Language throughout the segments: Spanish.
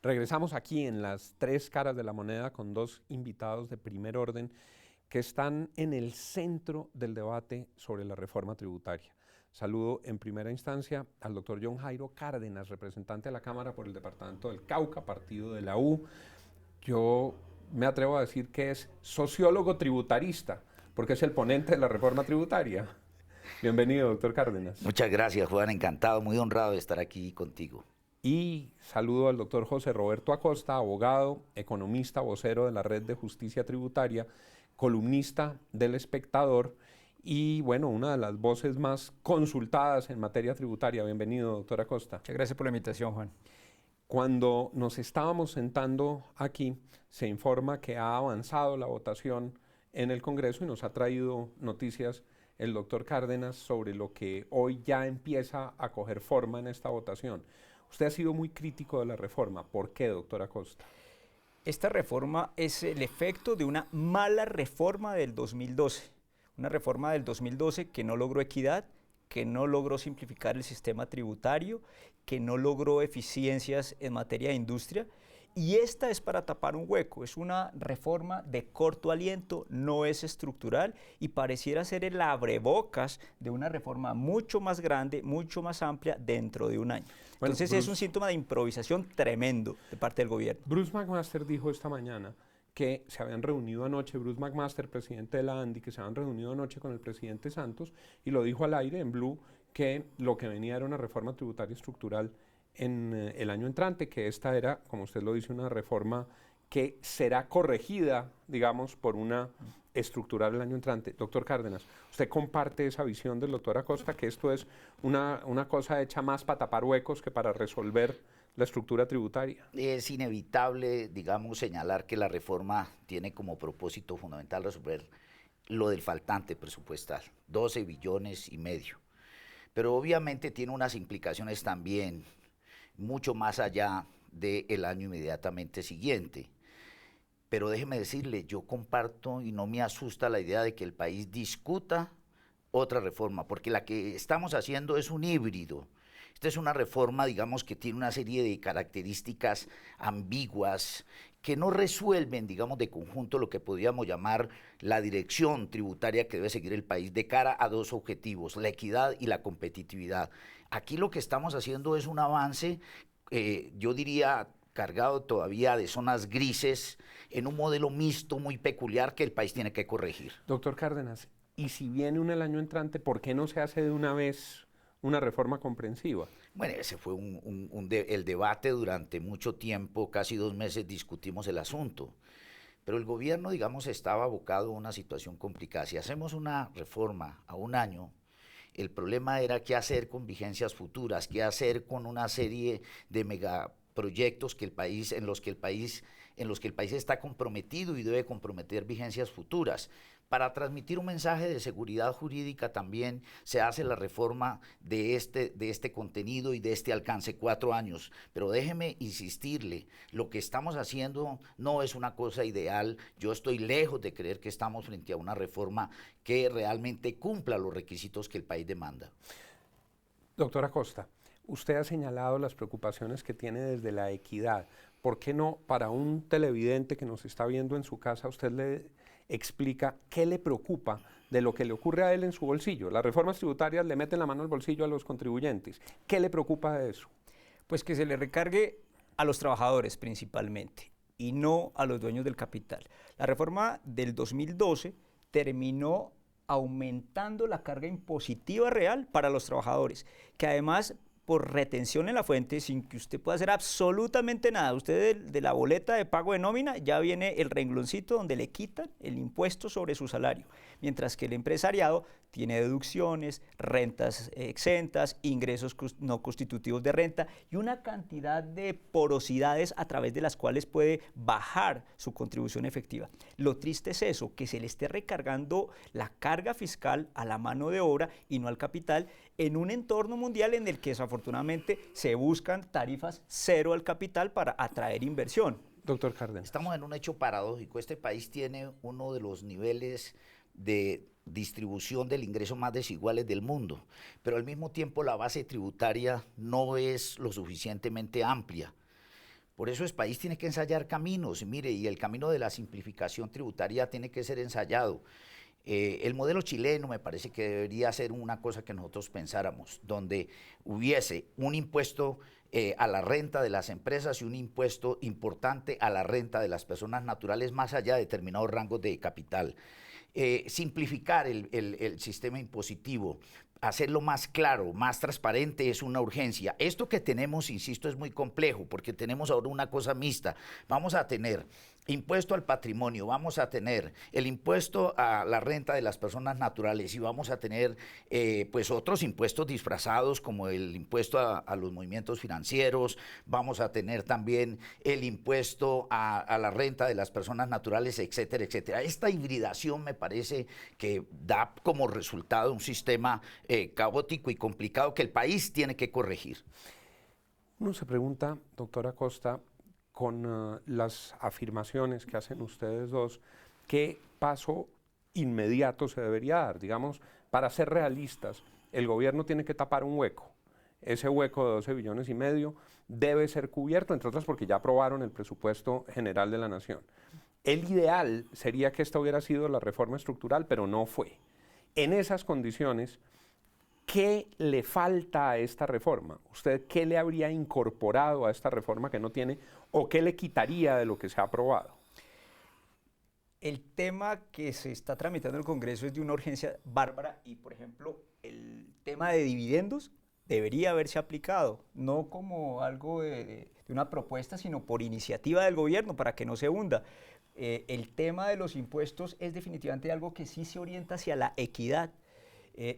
Regresamos aquí en las tres caras de la moneda con dos invitados de primer orden que están en el centro del debate sobre la reforma tributaria. Saludo en primera instancia al doctor John Jairo Cárdenas, representante de la Cámara por el Departamento del Cauca, partido de la U. Yo me atrevo a decir que es sociólogo tributarista, porque es el ponente de la reforma tributaria. Bienvenido, doctor Cárdenas. Muchas gracias, Juan. Encantado, muy honrado de estar aquí contigo. Y saludo al doctor José Roberto Acosta, abogado, economista, vocero de la Red de Justicia Tributaria, columnista del Espectador y, bueno, una de las voces más consultadas en materia tributaria. Bienvenido, doctor Acosta. Muchas gracias por la invitación, Juan. Cuando nos estábamos sentando aquí, se informa que ha avanzado la votación en el Congreso y nos ha traído noticias el doctor Cárdenas sobre lo que hoy ya empieza a coger forma en esta votación. Usted ha sido muy crítico de la reforma. ¿Por qué, doctor Acosta? Esta reforma es el efecto de una mala reforma del 2012. Una reforma del 2012 que no logró equidad, que no logró simplificar el sistema tributario, que no logró eficiencias en materia de industria. Y esta es para tapar un hueco, es una reforma de corto aliento, no es estructural y pareciera ser el abrebocas de una reforma mucho más grande, mucho más amplia dentro de un año. Bueno, Entonces es un síntoma de improvisación tremendo de parte del gobierno. Bruce McMaster dijo esta mañana que se habían reunido anoche, Bruce McMaster, presidente de la ANDI, que se habían reunido anoche con el presidente Santos y lo dijo al aire en Blue que lo que venía era una reforma tributaria estructural en el año entrante, que esta era, como usted lo dice, una reforma que será corregida, digamos, por una estructural el año entrante. Doctor Cárdenas, ¿usted comparte esa visión del doctor Acosta, que esto es una cosa hecha más para tapar huecos que para resolver la estructura tributaria? Es inevitable, digamos, señalar que la reforma tiene como propósito fundamental resolver lo del faltante presupuestal, 12 billones y medio. Pero obviamente tiene unas implicaciones también mucho más allá del año inmediatamente siguiente. Pero déjeme decirle, yo comparto y no me asusta la idea de que el país discuta otra reforma, porque la que estamos haciendo es un híbrido. Esta es una reforma, digamos, que tiene una serie de características ambiguas que no resuelven, digamos, de conjunto lo que podríamos llamar la dirección tributaria que debe seguir el país de cara a dos objetivos, la equidad y la competitividad. Aquí lo que estamos haciendo es un avance, yo diría, cargado todavía de zonas grises, en un modelo mixto muy peculiar que el país tiene que corregir. Doctor Cárdenas, y si viene una el año entrante, ¿por qué no se hace de una vez una reforma comprensiva? Bueno, ese fue el debate durante mucho tiempo, casi 2 meses discutimos el asunto. Pero el gobierno, digamos, estaba abocado a una situación complicada. Si hacemos una reforma a un año, el problema era qué hacer con vigencias futuras, qué hacer con una serie de megaproyectos que el país, en los que el país está comprometido y debe comprometer vigencias futuras. Para transmitir un mensaje de seguridad jurídica también se hace la reforma de este contenido y de este alcance, 4 años. Pero déjeme insistirle, lo que estamos haciendo no es una cosa ideal. Yo estoy lejos de creer que estamos frente a una reforma que realmente cumpla los requisitos que el país demanda. Doctora Acosta, usted ha señalado las preocupaciones que tiene desde la equidad. ¿Por qué no, para un televidente que nos está viendo en su casa, usted le explica qué le preocupa de lo que le ocurre a él en su bolsillo? Las reformas tributarias le meten la mano al bolsillo a los contribuyentes. ¿Qué le preocupa de eso? Pues que se le recargue a los trabajadores principalmente y no a los dueños del capital. La reforma del 2012 terminó aumentando la carga impositiva real para los trabajadores, que además por retención en la fuente, sin que usted pueda hacer absolutamente nada. Usted de la boleta de pago de nómina ya viene el rengloncito donde le quitan el impuesto sobre su salario, mientras que el empresariado tiene deducciones, rentas exentas, ingresos no constitutivos de renta y una cantidad de porosidades a través de las cuales puede bajar su contribución efectiva. Lo triste es eso, que se le esté recargando la carga fiscal a la mano de obra y no al capital en un entorno mundial en el que desafortunadamente se buscan tarifas cero al capital para atraer inversión. Doctor Cárdenas. Estamos en un hecho paradójico. Este país tiene uno de los niveles de distribución del ingreso más desiguales del mundo, pero al mismo tiempo la base tributaria no es lo suficientemente amplia. Por eso el país tiene que ensayar caminos, y mire, y el camino de la simplificación tributaria tiene que ser ensayado. El modelo chileno me parece que debería ser una cosa que nosotros pensáramos, donde hubiese un impuesto a la renta de las empresas y un impuesto importante a la renta de las personas naturales más allá de determinados rangos de capital. Simplificar el sistema impositivo, hacerlo más claro, más transparente es una urgencia. Esto que tenemos, insisto, es muy complejo porque tenemos ahora una cosa mixta. Vamos a tener impuesto al patrimonio, vamos a tener el impuesto a la renta de las personas naturales y vamos a tener pues otros impuestos disfrazados como el impuesto a los movimientos financieros, vamos a tener también el impuesto a la renta de las personas naturales, etcétera, etcétera. Esta hibridación me parece que da como resultado un sistema caótico y complicado que el país tiene que corregir. Uno se pregunta, doctora Costa, con las afirmaciones que hacen ustedes dos, ¿qué paso inmediato se debería dar? Digamos, para ser realistas, el gobierno tiene que tapar un hueco. Ese hueco de 12 billones y medio debe ser cubierto, entre otras porque ya aprobaron el presupuesto general de la Nación. El ideal sería que esta hubiera sido la reforma estructural, pero no fue. En esas condiciones, ¿qué le falta a esta reforma? ¿Usted qué le habría incorporado a esta reforma que no tiene o qué le quitaría de lo que se ha aprobado? El tema que se está tramitando en el Congreso es de una urgencia bárbara y, por ejemplo, el tema de dividendos debería haberse aplicado, no como algo de una propuesta, sino por iniciativa del gobierno para que no se hunda. El tema de los impuestos es definitivamente algo que sí se orienta hacia la equidad.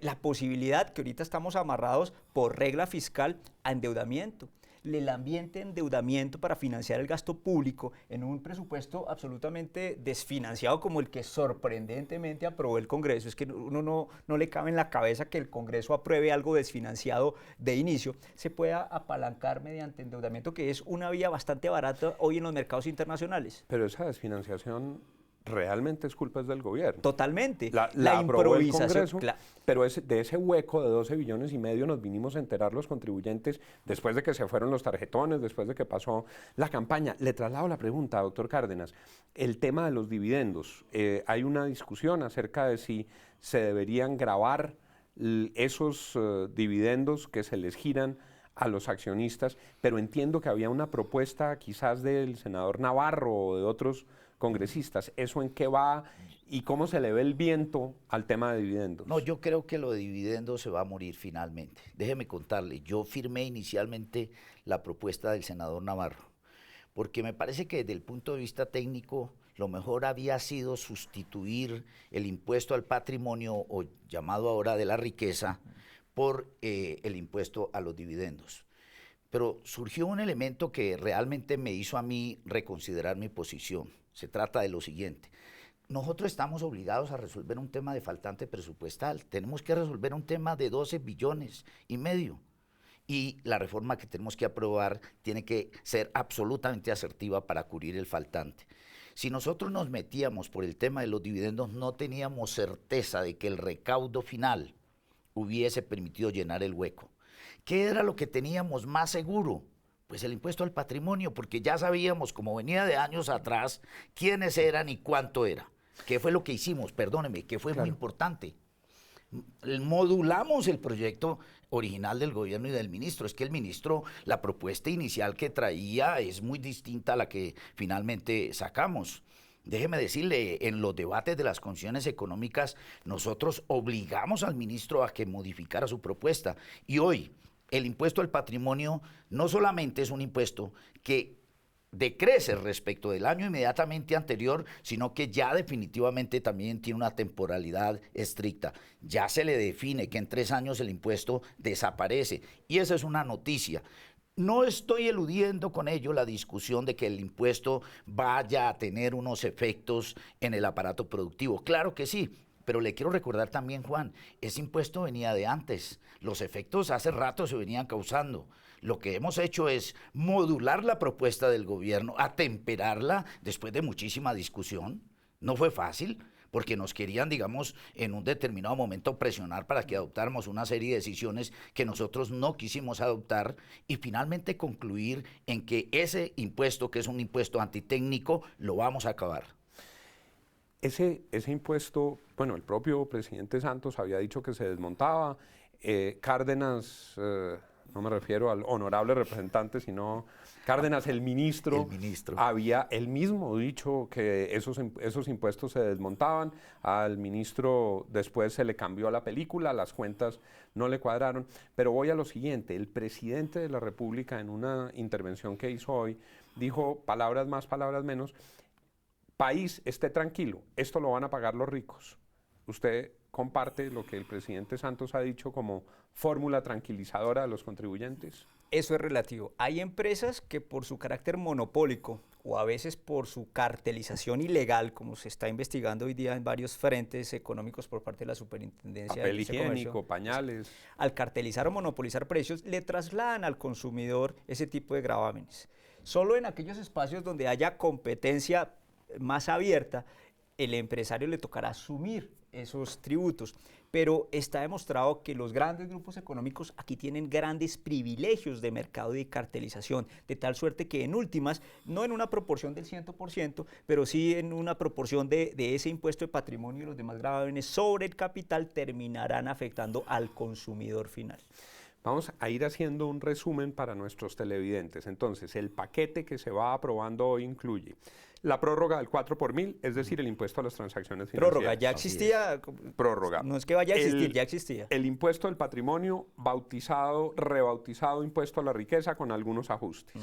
La posibilidad que ahorita estamos amarrados por regla fiscal a endeudamiento. El ambiente de endeudamiento para financiar el gasto público en un presupuesto absolutamente desfinanciado como el que sorprendentemente aprobó el Congreso. Es que uno no le cabe en la cabeza que el Congreso apruebe algo desfinanciado de inicio. Se pueda apalancar mediante endeudamiento, que es una vía bastante barata hoy en los mercados internacionales. Pero esa desfinanciación realmente es culpa del gobierno. Totalmente. La improvisación. Pero de ese hueco de 12 billones y medio nos vinimos a enterar los contribuyentes después de que se fueron los tarjetones, después de que pasó la campaña. Le traslado la pregunta, doctor Cárdenas. El tema de los dividendos. Hay una discusión acerca de si se deberían gravar esos dividendos que se les giran a los accionistas, pero entiendo que había una propuesta quizás del senador Navarro o de otros congresistas. ¿Eso en qué va y cómo se le ve el viento al tema de dividendos? No, yo creo que lo de dividendos se va a morir finalmente. Déjeme contarle, yo firmé inicialmente la propuesta del senador Navarro, porque me parece que desde el punto de vista técnico lo mejor había sido sustituir el impuesto al patrimonio, o llamado ahora de la riqueza, por el impuesto a los dividendos. Pero surgió un elemento que realmente me hizo a mí reconsiderar mi posición. Se trata de lo siguiente. Nosotros estamos obligados a resolver un tema de faltante presupuestal. Tenemos que resolver un tema de 12 billones y medio. Y la reforma que tenemos que aprobar tiene que ser absolutamente asertiva para cubrir el faltante. Si nosotros nos metíamos por el tema de los dividendos, no teníamos certeza de que el recaudo final hubiese permitido llenar el hueco. ¿Qué era lo que teníamos más seguro? Pues el impuesto al patrimonio, porque ya sabíamos, como venía de años atrás, quiénes eran y cuánto era. ¿Qué fue lo que hicimos? Perdóneme, que fue muy importante. Modulamos el proyecto original del gobierno y del ministro. Es que el ministro, la propuesta inicial que traía es muy distinta a la que finalmente sacamos. Déjeme decirle, en los debates de las condiciones económicas, nosotros obligamos al ministro a que modificara su propuesta. Y hoy, el impuesto al patrimonio no solamente es un impuesto que decrece respecto del año inmediatamente anterior, sino que ya definitivamente también tiene una temporalidad estricta. Ya se le define que en 3 años el impuesto desaparece. Y esa es una noticia. No estoy eludiendo con ello la discusión de que el impuesto vaya a tener unos efectos en el aparato productivo. Claro que sí, pero le quiero recordar también, Juan, ese impuesto venía de antes. Los efectos hace rato se venían causando. Lo que hemos hecho es modular la propuesta del gobierno, atemperarla después de muchísima discusión. No fue fácil, porque nos querían, digamos, en un determinado momento presionar para que adoptáramos una serie de decisiones que nosotros no quisimos adoptar y finalmente concluir en que ese impuesto, que es un impuesto antitécnico, lo vamos a acabar. Ese impuesto, bueno, el propio presidente Santos había dicho que se desmontaba. Cárdenas, no me refiero al honorable representante, sino Cárdenas, el ministro, había él mismo dicho que esos impuestos se desmontaban. Al ministro después se le cambió la película, las cuentas no le cuadraron. Pero voy a lo siguiente, el presidente de la República en una intervención que hizo hoy dijo, palabras más, palabras menos, país, esté tranquilo, esto lo van a pagar los ricos. ¿Usted comparte lo que el presidente Santos ha dicho como fórmula tranquilizadora de los contribuyentes? Eso es relativo. Hay empresas que por su carácter monopólico o a veces por su cartelización ilegal, como se está investigando hoy día en varios frentes económicos por parte de la Superintendencia Papel de higiénico, pañales. Al cartelizar o monopolizar precios, le trasladan al consumidor ese tipo de gravámenes. Solo en aquellos espacios donde haya competencia más abierta, el empresario le tocará asumir esos tributos, pero está demostrado que los grandes grupos económicos aquí tienen grandes privilegios de mercado y de cartelización, de tal suerte que en últimas, no en una proporción del 100%, pero sí en una proporción de ese impuesto de patrimonio y los demás gravámenes sobre el capital terminarán afectando al consumidor final. Vamos a ir haciendo un resumen para nuestros televidentes. Entonces, el paquete que se va aprobando hoy incluye la prórroga del 4 por 1000, es decir, el impuesto a las transacciones financieras. Prórroga, ya existía. Prórroga. No es que vaya a existir, ya existía. El impuesto del patrimonio, bautizado, rebautizado impuesto a la riqueza con algunos ajustes.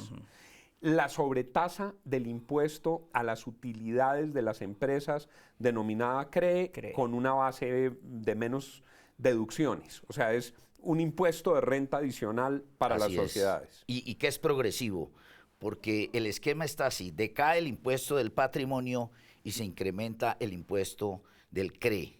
La sobretasa del impuesto a las utilidades de las empresas, denominada CRE, con una base de menos deducciones. O sea, es un impuesto de renta adicional para las sociedades. Y que es progresivo, porque el esquema está así, decae el impuesto del patrimonio y se incrementa el impuesto del CRE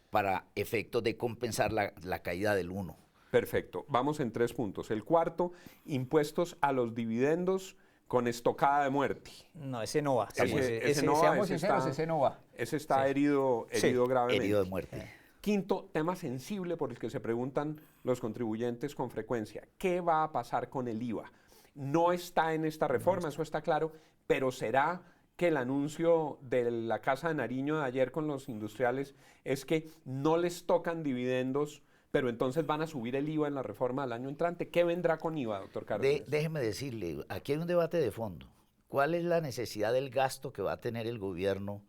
para efectos de compensar la caída del 1. Perfecto, vamos en 3 puntos. El cuarto, impuestos a los dividendos con estocada de muerte. No, ese no va. Ese no va, ese no va. Ese está herido gravemente. Herido de muerte. Quinto, tema sensible por el que se preguntan los contribuyentes con frecuencia. ¿Qué va a pasar con el IVA? No está en esta reforma, eso está claro, pero ¿será que el anuncio de la Casa de Nariño de ayer con los industriales es que no les tocan dividendos, pero entonces van a subir el IVA en la reforma del año entrante? ¿Qué vendrá con IVA, doctor Cárdenas? Déjeme decirle, aquí hay un debate de fondo. ¿Cuál es la necesidad del gasto que va a tener el gobierno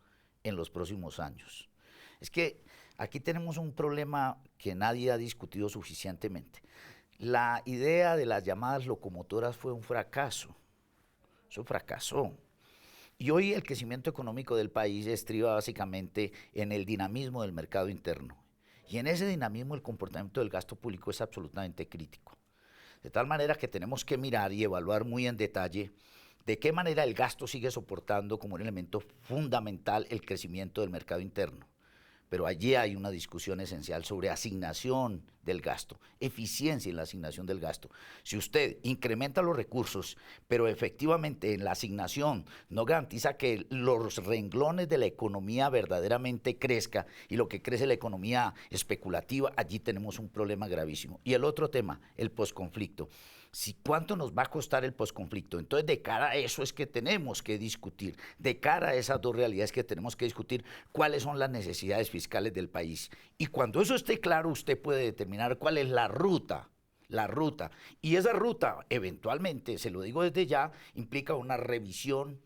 en los próximos años? Es que aquí tenemos un problema que nadie ha discutido suficientemente. La idea de las llamadas locomotoras fue un fracaso. Eso fracasó. Y hoy el crecimiento económico del país estriba básicamente en el dinamismo del mercado interno. Y en ese dinamismo el comportamiento del gasto público es absolutamente crítico. De tal manera que tenemos que mirar y evaluar muy en detalle de qué manera el gasto sigue soportando como un elemento fundamental el crecimiento del mercado interno. Pero allí hay una discusión esencial sobre asignación del gasto, eficiencia en la asignación del gasto. Si usted incrementa los recursos, pero efectivamente en la asignación no garantiza que los renglones de la economía verdaderamente crezca y lo que crece la economía especulativa, allí tenemos un problema gravísimo. Y el otro tema, el posconflicto. ¿Cuánto nos va a costar el posconflicto? Entonces, de cara a eso es que tenemos que discutir, de cara a esas dos realidades que tenemos que discutir, cuáles son las necesidades fiscales del país. Y cuando eso esté claro, usted puede determinar cuál es la ruta. Y esa ruta, eventualmente, se lo digo desde ya, implica una revisión,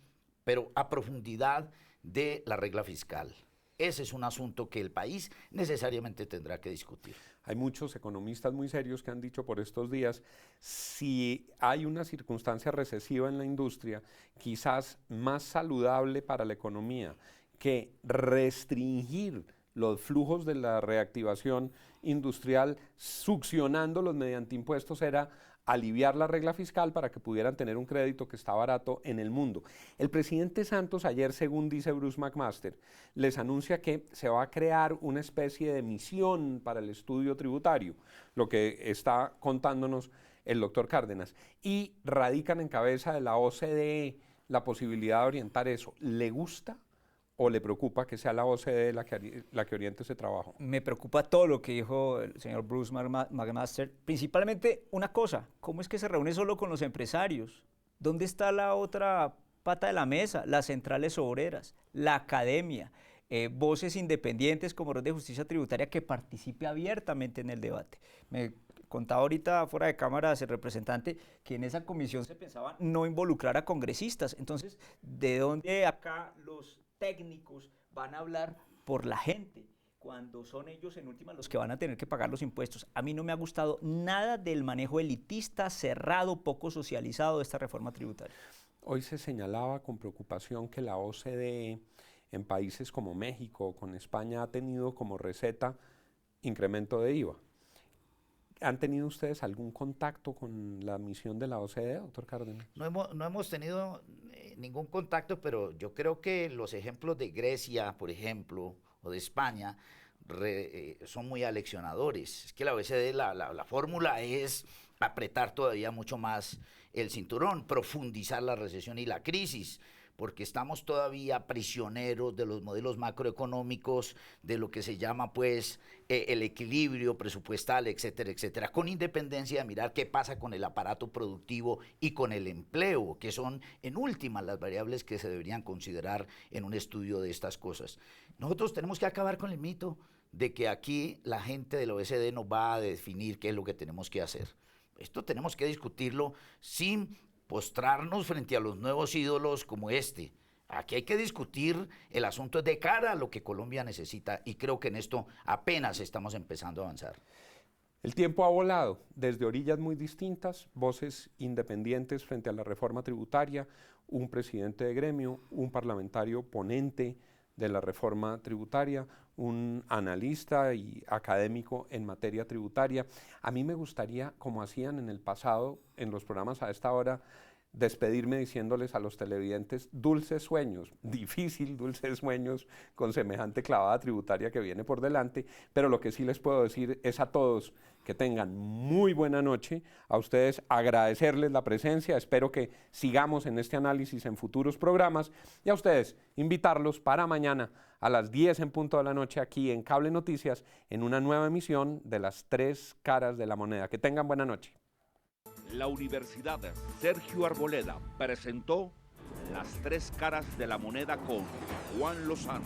pero a profundidad de la regla fiscal. Ese es un asunto que el país necesariamente tendrá que discutir. Hay muchos economistas muy serios que han dicho por estos días, si hay una circunstancia recesiva en la industria, quizás más saludable para la economía que restringir los flujos de la reactivación industrial, succionándolos mediante impuestos, era aliviar la regla fiscal para que pudieran tener un crédito que está barato en el mundo. El presidente Santos ayer, según dice Bruce McMaster, les anuncia que se va a crear una especie de misión para el estudio tributario, lo que está contándonos el doctor Cárdenas, y radican en cabeza de la OCDE la posibilidad de orientar eso. ¿Le gusta o le preocupa que sea la OCDE la que oriente ese trabajo? Me preocupa todo lo que dijo el señor Bruce McMaster, principalmente una cosa, ¿cómo es que se reúne solo con los empresarios? ¿Dónde está la otra pata de la mesa? Las centrales obreras, la academia, voces independientes como Red de Justicia Tributaria que participe abiertamente en el debate. Me contaba ahorita fuera de cámaras el representante que en esa comisión se pensaba no involucrar a congresistas. Entonces, ¿de dónde acá los técnicos van a hablar por la gente cuando son ellos en última los que van a tener que pagar los impuestos? A mí no me ha gustado nada del manejo elitista, cerrado, poco socializado de esta reforma tributaria. Hoy se señalaba con preocupación que la OCDE en países como México, con España, ha tenido como receta incremento de IVA. ¿Han tenido ustedes algún contacto con la misión de la OCDE, doctor Cárdenas? No hemos tenido ningún contacto, pero yo creo que los ejemplos de Grecia, por ejemplo, o de España, son muy aleccionadores. Es que la OCDE, la fórmula es apretar todavía mucho más el cinturón, profundizar la recesión y la crisis, porque estamos todavía prisioneros de los modelos macroeconómicos, de lo que se llama pues el equilibrio presupuestal, etcétera, etcétera, con independencia de mirar qué pasa con el aparato productivo y con el empleo, que son en última las variables que se deberían considerar en un estudio de estas cosas. Nosotros tenemos que acabar con el mito de que aquí la gente de la OECD nos va a definir qué es lo que tenemos que hacer. Esto tenemos que discutirlo sin postrarnos frente a los nuevos ídolos como este. Aquí hay que discutir el asunto de cara a lo que Colombia necesita y creo que en esto apenas estamos empezando a avanzar. El tiempo ha volado desde orillas muy distintas, voces independientes frente a la reforma tributaria, un presidente de gremio, un parlamentario ponente de la reforma tributaria, un analista y académico en materia tributaria. A mí me gustaría, como hacían en el pasado, en los programas a esta hora, despedirme diciéndoles a los televidentes dulces sueños, difícil dulces sueños con semejante clavada tributaria que viene por delante, pero lo que sí les puedo decir es a todos que tengan muy buena noche, a ustedes agradecerles la presencia, espero que sigamos en este análisis en futuros programas y a ustedes invitarlos para mañana a las 10 en punto de la noche aquí en Cable Noticias en una nueva emisión de Las Tres Caras de la Moneda. Que tengan buena noche. La Universidad Sergio Arboleda presentó Las Tres Caras de la Moneda con Juan Lozano.